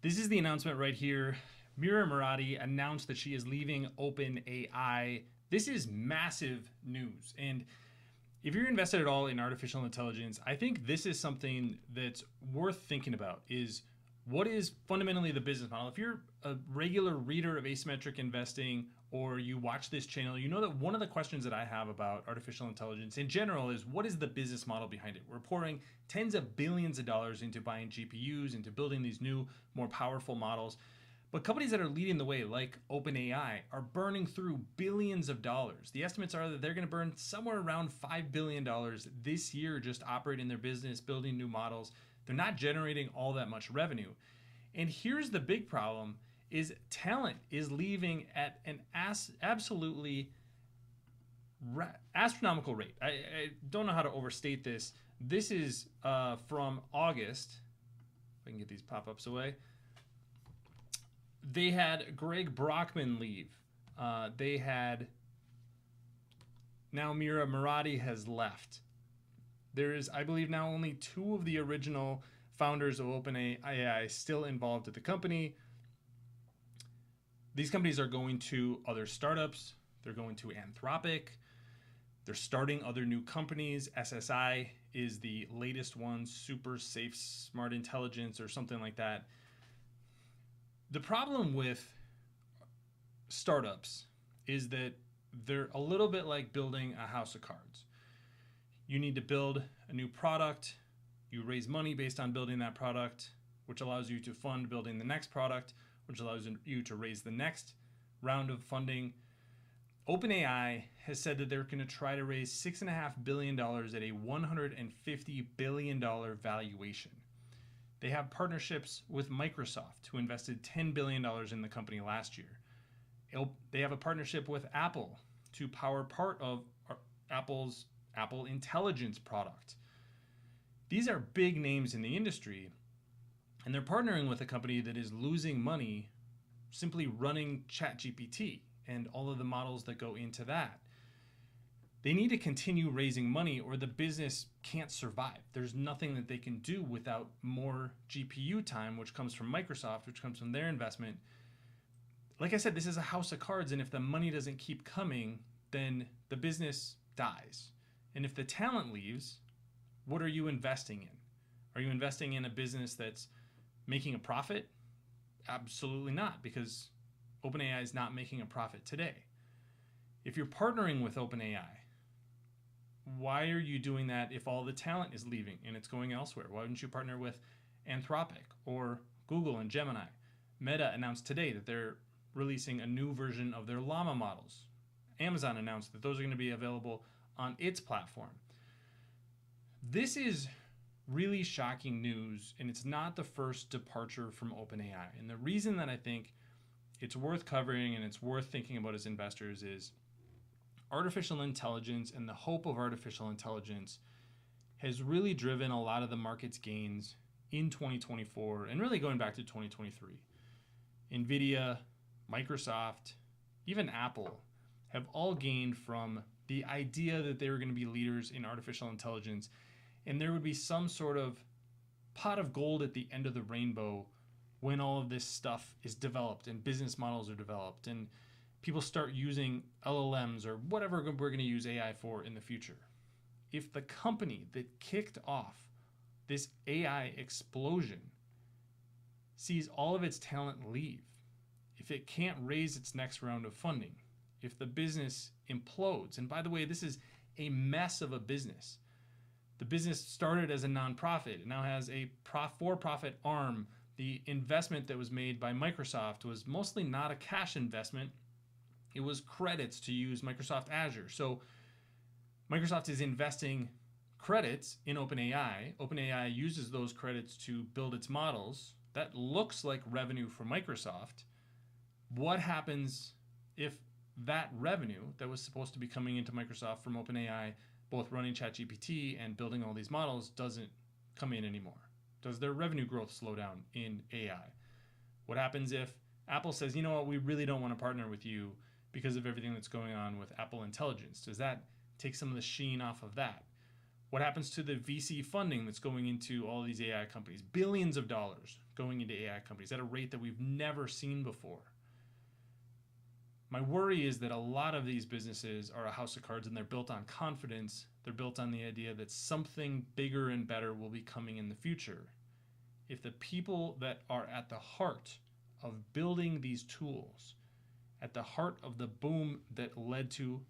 This is the announcement right here. Mira Murati announced that she is leaving OpenAI. This is massive news. And if you're invested at all in artificial intelligence, I think this is something that's worth thinking about is what is fundamentally the business model. If you're a regular reader of asymmetric investing or you watch this channel, you know that one of the questions that I have about artificial intelligence in general is what is the business model behind it? We're pouring tens of billions of dollars into buying GPUs, into building these new, more powerful models. But companies that are leading the way, like OpenAI, are burning through billions of dollars. The estimates are that they're going to burn somewhere around $5 billion this year just operating their business, building new models. They're not generating all that much revenue. And here's the big problem is talent is leaving at an absolutely astronomical rate. I don't know how to overstate this. This is from August. If I can get these pop-ups away. They had Greg Brockman leave. They had now Mira Murati has left. There is, I believe, now only two of the original founders of OpenAI still involved at the company. These companies are going to other startups. They're going to Anthropic. They're starting other new companies. SSI is the latest one, Super Safe Smart Intelligence or something like that. The problem with startups is that they're a little bit like building a house of cards. You need to build a new product. You raise money based on building that product, which allows you to fund building the next product, which allows you to raise the next round of funding. OpenAI has said that they're going to try to raise $6.5 billion at a $150 billion valuation. They have partnerships with Microsoft, who invested $10 billion in the company last year. They have a partnership with Apple to power part of Apple's Apple Intelligence product. These are big names in the industry, and they're partnering with a company that is losing money simply running ChatGPT and all of the models that go into that. They need to continue raising money or the business can't survive. There's nothing that they can do without more GPU time, which comes from Microsoft, which comes from their investment. Like I said, this is a house of cards, and if the money doesn't keep coming, then the business dies. And if the talent leaves, what are you investing in? Are you investing in a business that's making a profit? Absolutely not, because OpenAI is not making a profit today. If you're partnering with OpenAI, why are you doing that if all the talent is leaving and it's going elsewhere? Why wouldn't you partner with Anthropic or Google and Gemini? Meta announced today that they're releasing a new version of their Llama models. Amazon announced that those are going to be available on its platform. This is really shocking news, and it's not the first departure from OpenAI. And the reason that I think it's worth covering and it's worth thinking about as investors is artificial intelligence and the hope of artificial intelligence has really driven a lot of the market's gains in 2024 and really going back to 2023. Nvidia, Microsoft, even Apple have all gained from the idea that they were going to be leaders in artificial intelligence, and there would be some sort of pot of gold at the end of the rainbow when all of this stuff is developed and business models are developed and people start using LLMs or whatever we're going to use AI for in the future. If the company that kicked off this AI explosion sees all of its talent leave, if it can't raise its next round of funding, if the business implodes, and by the way, this is a mess of a business. The business started as a nonprofit. It now has a for-profit arm. The investment that was made by Microsoft was mostly not a cash investment. It was credits to use Microsoft Azure. So Microsoft is investing credits in OpenAI. OpenAI uses those credits to build its models. That looks like revenue for Microsoft. What happens if that revenue that was supposed to be coming into Microsoft from OpenAI, both running ChatGPT and building all these models, doesn't come in anymore? Does their revenue growth slow down in AI? What happens if Apple says, you know what, we really don't want to partner with you because of everything that's going on with Apple Intelligence? Does that take some of the sheen off of that? What happens to the VC funding that's going into all these AI companies? Billions of dollars going into AI companies at a rate that we've never seen before. My worry is that a lot of these businesses are a house of cards, and they're built on confidence. They're built on the idea that something bigger and better will be coming in the future. If the people that are at the heart of building these tools, at the heart of the boom that led to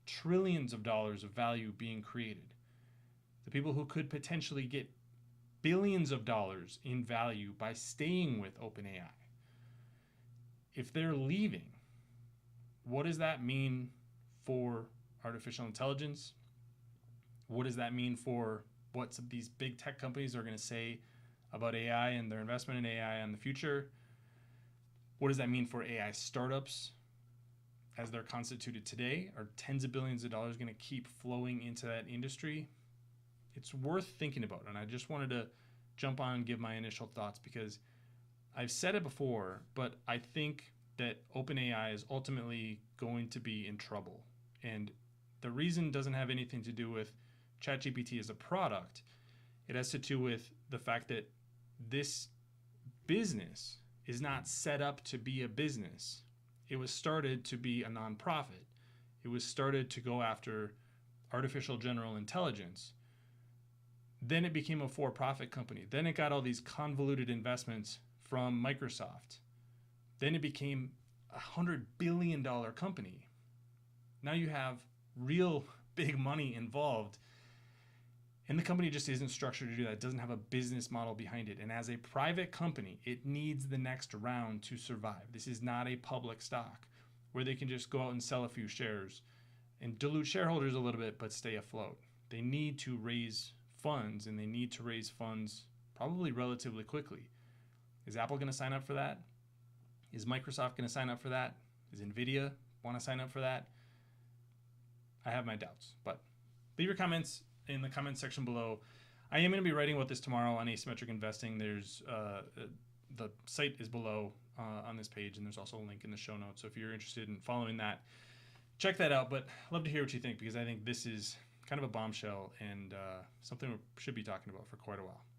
trillions of dollars of value being created, the people who could potentially get billions of dollars in value by staying with OpenAI, if they're leaving, what does that mean for artificial intelligence? What does that mean for what these big tech companies are going to say about AI and their investment in AI in the future? What does that mean for AI startups as they're constituted today? Are tens of billions of dollars going to keep flowing into that industry? It's worth thinking about, and I just wanted to jump on and give my initial thoughts because I've said it before, but I think that OpenAI is ultimately going to be in trouble. And the reason doesn't have anything to do with ChatGPT as a product. It has to do with the fact that this business is not set up to be a business. It was started to be a nonprofit. It was started to go after artificial general intelligence. Then it became a for-profit company. Then it got all these convoluted investments from Microsoft. Then it became a $100 billion company. Now you have real big money involved. And the company just isn't structured to do that. It doesn't have a business model behind it. And as a private company, it needs the next round to survive. This is not a public stock where they can just go out and sell a few shares and dilute shareholders a little bit, but stay afloat. They need to raise funds, and they need to raise funds probably relatively quickly. Is Apple going to sign up for that? Is Microsoft going to sign up for that? Does NVIDIA want to sign up for that? I have my doubts, but leave your comments in the comments section below. I am going to be writing about this tomorrow on asymmetric investing. There's the site is below on this page, and there's also a link in the show notes. So if you're interested in following that, check that out. But I'd love to hear what you think, because I think this is kind of a bombshell and something we should be talking about for quite a while.